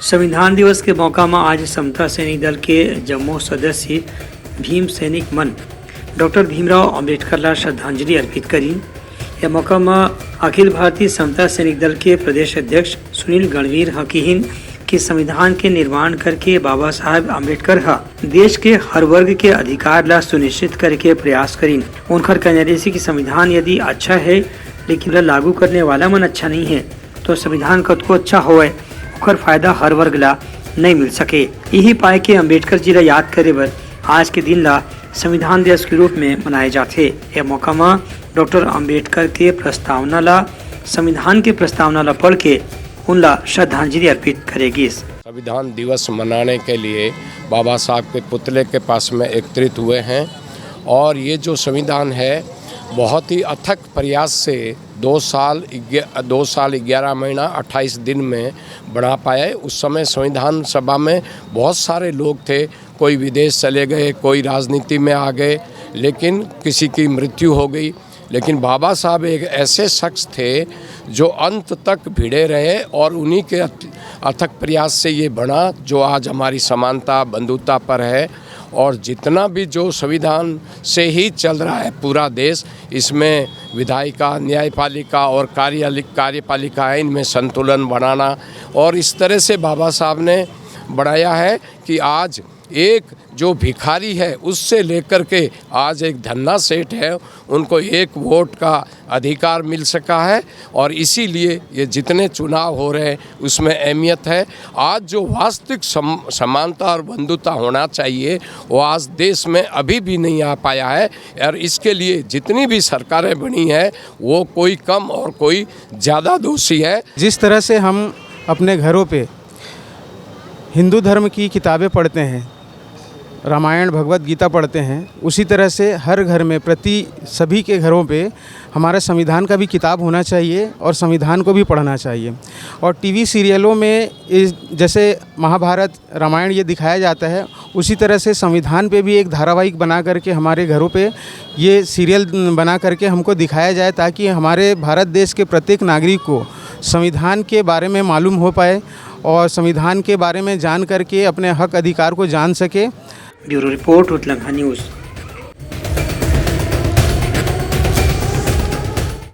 संविधान दिवस के मौका में आज समता सैनिक दल के जम्मू सदस्य भीम सैनिक मन डॉक्टर भीमराव अंबेडकर ला श्रद्धांजलि अर्पित करी। यह मौका में अखिल भारतीय समता सैनिक दल के प्रदेश अध्यक्ष सुनील गणवीर हकीहिन कि संविधान के निर्माण करके बाबा साहब अम्बेडकर देश के हर वर्ग के अधिकार ला सुनिश्चित करके प्रयास करीन। उनकर कहने कि संविधान यदि अच्छा है लेकिन लागू करने वाला मन अच्छा नहीं है तो संविधान कतको अच्छा होए ओकर फायदा हर वर्ग ला नहीं मिल सके। यही पाए के अम्बेडकर जी ला याद करे बर आज के दिन ला संविधान दिवस के रूप में मनाए जाते। यह मौका में डॉक्टर अम्बेडकर के प्रस्तावना ला संविधान के प्रस्तावना ला पढ़ के उनला श्रद्धांजलि अर्पित करेगी। संविधान दिवस मनाने के लिए बाबा साहब के पुतले के पास में एकत्रित हुए हैं और ये जो संविधान है बहुत ही अथक प्रयास से 2 साल 11 महीना 28 दिन में बना पाए। उस समय संविधान सभा में बहुत सारे लोग थे, कोई विदेश चले गए, कोई राजनीति में आ गए, लेकिन किसी की मृत्यु हो गई। लेकिन बाबा साहब एक ऐसे शख्स थे जो अंत तक भिड़े रहे और उन्हीं के अथक प्रयास से ये बना जो आज हमारी समानता बंधुता पर है। और जितना भी जो संविधान से ही चल रहा है पूरा देश, इसमें विधायिका, न्यायपालिका और कार्यपालिका है, इनमें संतुलन बनाना और इस तरह से बाबा साहब ने बनाया है कि आज एक जो भिखारी है उससे लेकर के आज एक धन्ना सेठ है उनको 1 वोट का अधिकार मिल सका है। और इसीलिए ये जितने चुनाव हो रहे हैं उसमें अहमियत है। आज जो वास्तविक समानता और बंधुता होना चाहिए वो आज देश में अभी भी नहीं आ पाया है और इसके लिए जितनी भी सरकारें बनी है वो कोई कम और कोई ज़्यादा दोषी है। जिस तरह से हम अपने घरों पे हिंदू धर्म की किताबें पढ़ते हैं, रामायण भगवत गीता पढ़ते हैं, उसी तरह से हर घर में प्रति सभी के घरों पे हमारे संविधान का भी किताब होना चाहिए और संविधान को भी पढ़ना चाहिए। और टीवी सीरियलों में जैसे महाभारत रामायण ये दिखाया जाता है उसी तरह से संविधान पे भी एक धारावाहिक बना करके हमारे घरों पे ये सीरियल बना करके हमको दिखाया जाए ताकि हमारे भारत देश के प्रत्येक नागरिक को संविधान के बारे में मालूम हो पाए और संविधान के बारे में जान करके अपने हक अधिकार को जान सके। ब्यूरो रिपोर्ट उत्तलंघा न्यूज़।